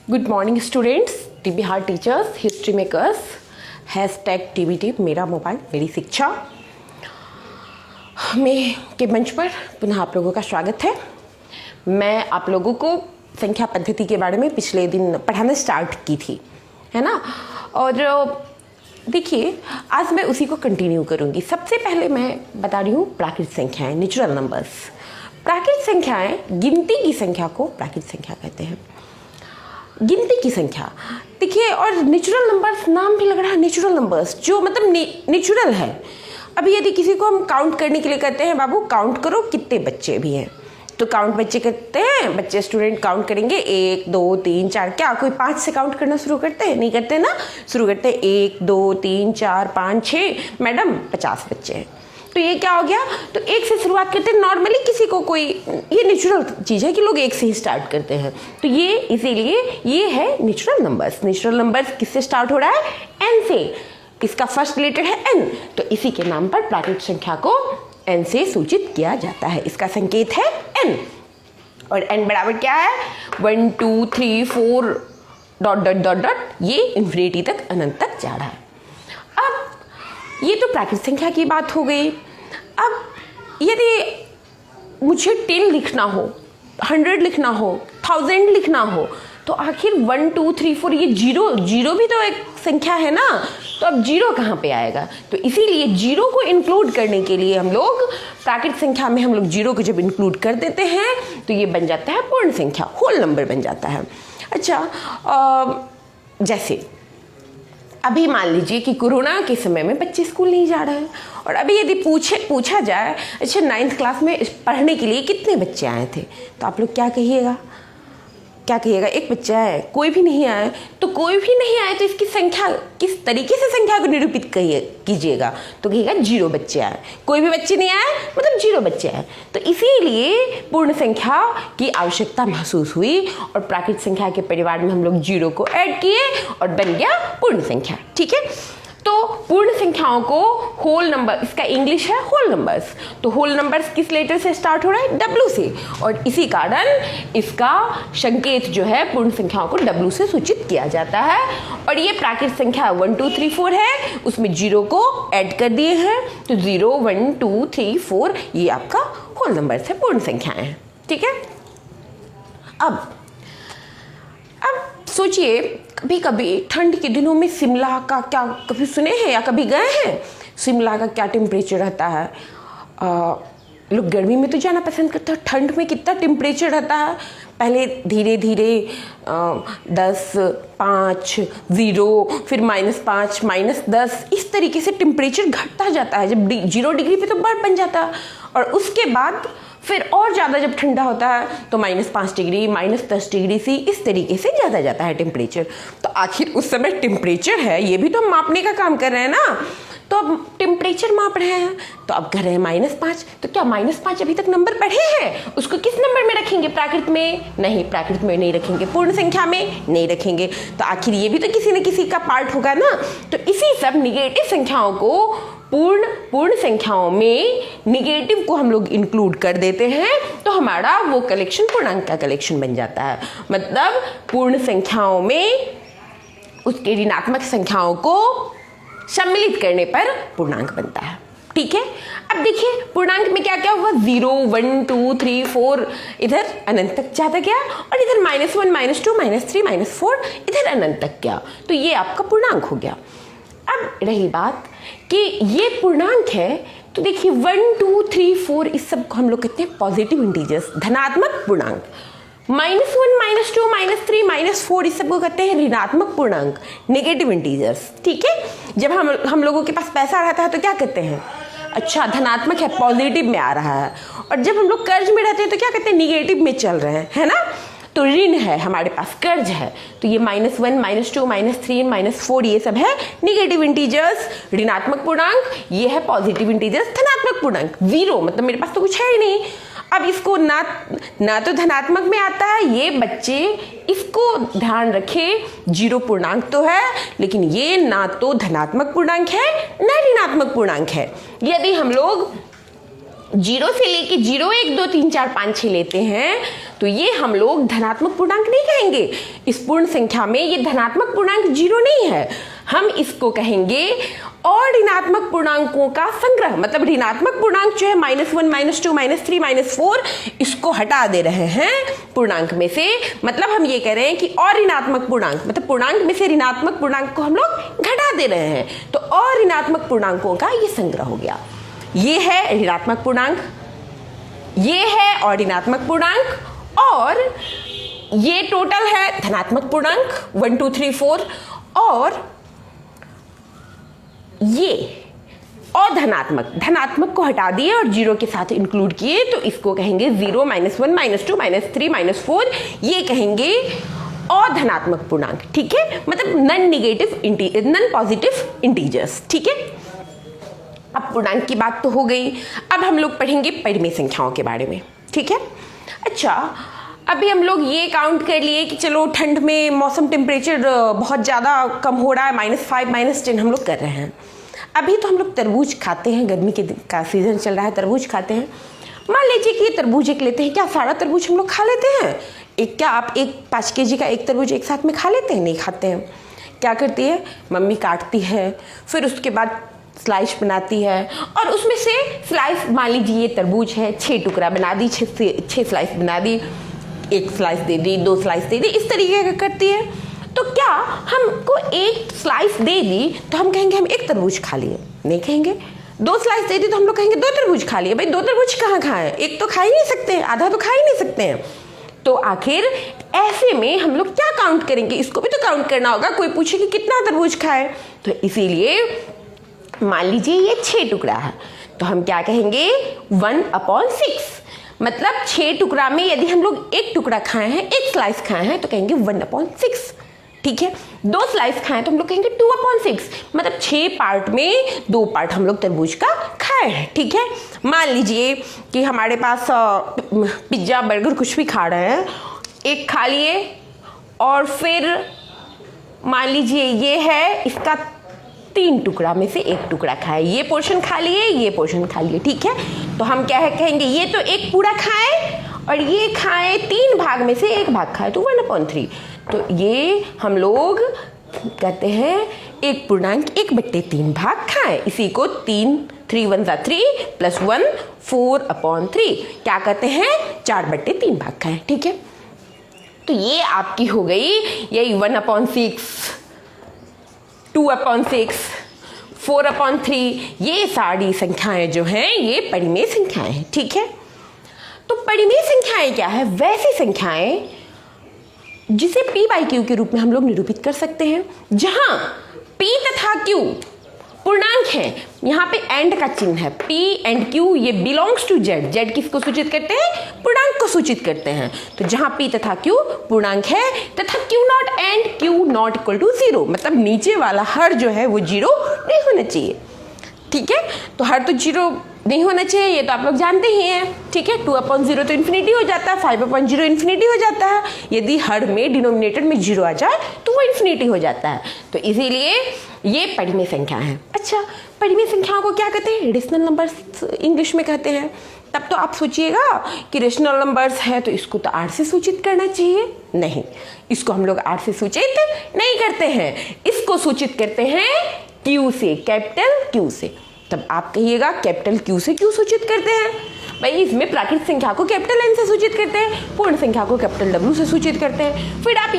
Good morning students, टीबीहार teachers, history makers, #TBT मेरा mobile मेरी शिक्षा में के मंच पर पुनः आप लोगों का स्वागत है। मैं आप लोगों को संख्या पद्धति के बारे में पिछले दिन पढ़ाना स्टार्ट की थी, है ना। और देखिए, आज मैं उसी को कंटिन्यू करूँगी। सबसे पहले मैं बता रही हूँ प्राकृत संख्याएँ, नेचुरल नंबर्स। प्राकृत संख्याएँ, गिनती की संख्या को प्राकृत संख्या कहते हैं। गिनती की संख्या देखिए, और नेचुरल नंबर्स, नाम भी लग रहा है नेचुरल नंबर्स, जो मतलब नेचुरल है। अभी यदि किसी को हम काउंट करने के लिए कहते हैं, बाबू काउंट करो कितने बच्चे भी हैं, तो काउंट बच्चे करते हैं, बच्चे स्टूडेंट काउंट करेंगे 1 2 3 4। क्या कोई 5 से काउंट करना शुरू करते हैं? नहीं करते ना। शुरू करते हैं 1 2 3 4 5 6। मैडम 50 बच्चे हैं, तो ये क्या हो गया? तो 1 से शुरुआत करते हैं। नॉर्मली किसी को कोई, ये नेचुरल चीज़ है कि लोग 1 से ही स्टार्ट करते हैं, तो ये इसीलिए ये है नेचुरल नंबर्स। नेचुरल नंबर्स किससे स्टार्ट हो रहा है? n से। इसका फर्स्ट लेटर है n, तो इसी के नाम पर प्राकृत संख्या को n से सूचित किया जाता है। इसका संकेत है n, और n बराबर क्या है? 1 2 3 4 ... ये इन्फिनिटी तक, अनंत तक जा रहा है। अब ये तो प्राकृत संख्या की बात हो गई। अब यदि मुझे 10 लिखना हो, 100 लिखना हो, 1000 लिखना हो, तो आखिर 1 2 3 4, ये जीरो भी तो एक संख्या है ना, तो अब जीरो कहाँ पे आएगा? तो इसीलिए जीरो को इंक्लूड करने के लिए हम लोग प्राकृत संख्या में हम लोग जीरो को जब इंक्लूड कर देते हैं तो ये बन जाता है पूर्ण संख्या, होल नंबर बन जाता है। अच्छा, जैसे अभी मान लीजिए कि कोरोना के समय में बच्चे स्कूल नहीं जा रहे हैं, और अभी यदि पूछा जाए, अच्छा 9th क्लास में पढ़ने के लिए कितने बच्चे आए थे, तो आप लोग क्या कहिएगा? क्या कहिएगा? एक बच्चा है, कोई भी नहीं आया। तो कोई भी नहीं आए तो इसकी संख्या, किस तरीके से संख्या को निरूपित कीजिएगा? तो कहिएगा 0 बच्चे आए। कोई भी बच्चे नहीं आए मतलब 0 बच्चे आए। तो इसीलिए पूर्ण संख्या की आवश्यकता महसूस हुई, और प्राकृत संख्या के परिवार में हम लोग 0 को ऐड किए और बन गया पूर्ण संख्या। ठीक है, तो पूर्ण संख्याओं को होल नंबर, इसका इंग्लिश है होल नंबर्स। तो होल नंबर्स किस लेटर से स्टार्ट हो रहा है? W से, और इसी कारण इसका संकेत जो है पूर्ण संख्याओं को W से सूचित किया जाता है। और ये प्राकृत संख्या 1 2 3 4 है, उसमें 0 को ऐड कर दिए हैं, तो 0 1 2 3 4 ये आपका होल नंबर्स है, पूर्ण संख्याएं हैं। ठीक है, अब सोचिए, कभी कभी ठंड के दिनों में शिमला का क्या कभी सुने हैं या कभी गए हैं? शिमला का क्या टेम्परेचर रहता है? लोग गर्मी में तो जाना पसंद करते हैं, ठंड में कितना टेम्परेचर रहता है? पहले धीरे धीरे 10 5 0, फिर -5 -10, इस तरीके से टेम्परेचर घटता जाता है। जब 0 डिग्री पे तो बर्फ बन जाता है, और उसके बाद फिर और ज़्यादा जब ठंडा होता है तो -5 डिग्री, -10 डिग्री सी, इस तरीके से ज़्यादा जाता है टेम्परेचर। तो आखिर उस समय टेम्परेचर है, ये भी तो हम मापने का काम कर रहे हैं ना। तो अब टेम्परेचर माप रहे हैं, तो अब कर रहे हैं -5, तो क्या -5 अभी तक नंबर बढ़े हैं? उसको किस नंबर में रखेंगे? प्राकृत में? नहीं, प्राकृत में नहीं रखेंगे, पूर्ण संख्या में नहीं रखेंगे। तो आखिर ये भी तो किसी न किसी का पार्ट होगा ना। तो इसी सब निगेटिव संख्याओं को पूर्ण संख्याओं में निगेटिव को हम लोग इंक्लूड कर देते हैं, तो हमारा वो कलेक्शन पूर्णांक का कलेक्शन बन जाता है। मतलब पूर्ण संख्याओं में उसके ऋणात्मक संख्याओं को सम्मिलित करने पर पूर्णांक बनता है। ठीक है, अब देखिए पूर्णांक में क्या क्या हुआ? 0 1 2 3 4 इधर अनंत तक जाता गया, और इधर -1 -2 -3 -4 इधर अनंत तक गया। तो ये आपका पूर्णांक हो गया। अब रही बात कि ये पूर्णांक है, तो देखिए 1 2 3 4 इस सब को हम लोग कहते हैं पॉजिटिव इंटीजर्स, धनात्मक पूर्णांक। -1 -2 -3 -4 इस सब को कहते हैं ऋणात्मक पूर्णांक, नेगेटिव इंटीजर्स। ठीक है, जब हम लोगों के पास पैसा रहता है तो क्या कहते हैं? अच्छा, धनात्मक है, पॉजिटिव में आ रहा है। और जब हम लोग कर्ज में रहते हैं तो क्या कहते हैं? निगेटिव में चल रहे हैं, है ना। तो ऋण है, हमारे पास कर्ज है, तो ये -1 -2 -3 -4 ये सब है निगेटिव इंटीजर्स, ऋणात्मक पूर्णांक। ये है पॉजिटिव इंटीजर्स, धनात्मक पूर्णांक। 0 मतलब मेरे पास तो कुछ है ही नहीं। अब इसको ना तो धनात्मक में आता है, ये बच्चे इसको ध्यान रखें, 0 पूर्णांक तो है, लेकिन ये ना तो धनात्मक पूर्णांक है ना ऋणात्मक पूर्णांक है। यदि हम लोग जीरो से लेके 0 1 2 3 4 5 6 लेते हैं तो ये हम लोग धनात्मक पूर्णांक नहीं कहेंगे। इस पूर्ण संख्या में ये धनात्मक पूर्णांक 0 नहीं है, हम इसको कहेंगे और ऋणात्मक पूर्णांकों का संग्रह। मतलब ऋणात्मक पूर्णांक जो है -1 -2 -3 -4 इसको हटा दे रहे हैं पूर्णांक में से। मतलब हम ये कह रहे हैं कि और ऋणात्मक पूर्णांक, मतलब पूर्णांक में से ऋणात्मक पूर्णांक को हम लोग घटा दे रहे हैं, तो और ऋणात्मक पूर्णांकों का ये संग्रह हो गया। ये है ऋणात्मक पूर्णांक, ये है और ऋणात्मक पूर्णांक, और ये टोटल है धनात्मक पूर्णांक 1 2 3 4, और ये और धनात्मक को हटा दिए और 0 के साथ इंक्लूड किए तो इसको कहेंगे 0 -1 -2 -3 -4, ये कहेंगे और धनात्मक पूर्णांक। ठीक है, मतलब नॉन पॉजिटिव इंटीजर्स। ठीक है, अब पूर्णांक की बात तो हो गई। अब हम लोग पढ़ेंगे परिमेय संख्याओं के बारे में। ठीक है, अच्छा अभी हम लोग ये काउंट कर लिए कि चलो ठंड में मौसम टेम्परेचर बहुत ज़्यादा कम हो रहा है, -5 -10 हम लोग कर रहे हैं। अभी तो हम लोग तरबूज खाते हैं, गर्मी का सीजन चल रहा है, तरबूज खाते हैं। मान लीजिए कि ये तरबूज एक लेते हैं, क्या सारा तरबूज हम लोग खा लेते हैं? क्या आप 5 kg का एक तरबूज एक साथ में खा लेते हैं? नहीं खाते हैं। क्या करती है मम्मी, काटती है, फिर उसके बाद स्लाइस बनाती है और उसमें से स्लाइस, मान लीजिए ये तरबूज है, 6 टुकड़ा बना दी, 6 स्लाइस बना दी, 1 स्लाइस दे दी, 2 स्लाइस दे दी, इस तरीके का करती है। तो क्या हमको 1 स्लाइस दे दी तो हम कहेंगे हम 1 तरबूज खा लिए? नहीं कहेंगे। 2 स्लाइस दे दी तो हम लोग कहेंगे 2 तरबूज खा लिए। भाई 2 तरबूज कहाँ खाए? एक तो खा ही नहीं सकते, आधा तो खा ही नहीं सकते हैं। तो आखिर ऐसे में हम लोग क्या काउंट करेंगे? इसको भी तो काउंट करना होगा। कोई पूछे कि कितना तरबूज खाए, तो इसीलिए मान लीजिए ये 6 टुकड़ा है तो हम क्या कहेंगे 1/6। मतलब 6 टुकड़ा में यदि हम लोग 1 टुकड़ा खाए हैं, 1 स्लाइस खाए हैं तो कहेंगे 1/6। ठीक है, 2 स्लाइस खाए तो हम लोग कहेंगे 2/6। मतलब 6 पार्ट में 2 पार्ट हम लोग तरबूज का खाए हैं। ठीक है, मान लीजिए कि हमारे पास पिज्ज़ा बर्गर कुछ भी खा रहे हैं, 1 खा लिए और फिर मान लीजिए ये है, इसका 3 टुकड़ा में से 1 टुकड़ा खाए, ये पोर्शन खा लिए, ये पोर्शन खा लिए। ठीक है, तो हम क्या कहेंगे, ये तो 1 पूरा खाए और ये खाए 3 भाग में से 1 भाग खाए, तो 1/3। तो ये हम लोग कहते हैं 1/3 भाग खाए। इसी को 3 3 1 3 + 1 4/3 क्या कहते हैं 4/3 भाग खाए। ठीक है, तो ये आपकी हो गई यही 1/6, 2/6, 4/3, ये सारी संख्याएं जो हैं ये परिमेय संख्याएं हैं। ठीक है, तो परिमेय संख्याएं क्या है? वैसी संख्याएं जिसे p/q के रूप में हम लोग निरूपित कर सकते हैं, जहां p तथा q पूर्णांक है। यहाँ पे एंड का चिन्ह है, p एंड q, ये बिलोंग्स टू z। z किसको सूचित करते हैं? पूर्णांक को सूचित करते हैं। तो जहां p तथा q पूर्णांक है तथा q0 एंड q0 = 0, मतलब नीचे वाला हर जो है वो 0 नहीं होना चाहिए। ठीक है, तो हर तो 0 नहीं होना चाहिए, ये तो आप लोग जानते ही हैं। ठीक है, 2/0 तो इन्फिनिटी हो जाता है, 5/0 इन्फिनिटी हो जाता है। यदि हर में डिनोमिनेटर में 0 आ जाए तो वो इन्फिनिटी हो जाता है। तो इसीलिए ये परिमेय संख्या है। अच्छा, परिमेय संख्याओं को क्या कहते हैं? रेशनल नंबर्स इंग्लिश में कहते हैं। तब तो आप सोचिएगा कि रेशनल नंबर्स है तो इसको तो r से सूचित करना चाहिए। नहीं, इसको हम लोग r से सूचित नहीं करते हैं, इसको सूचित करते हैं q से, कैपिटल Q से। तब आप कहिएगा कैपिटल Q से क्यों सूचित करते हैं? भाई इसमें प्राकृतिक संख्या को कैपिटल N से सूचित करते हैं, पूर्ण संख्या को कैपिटल W से सूचित करते हैं। फिर आप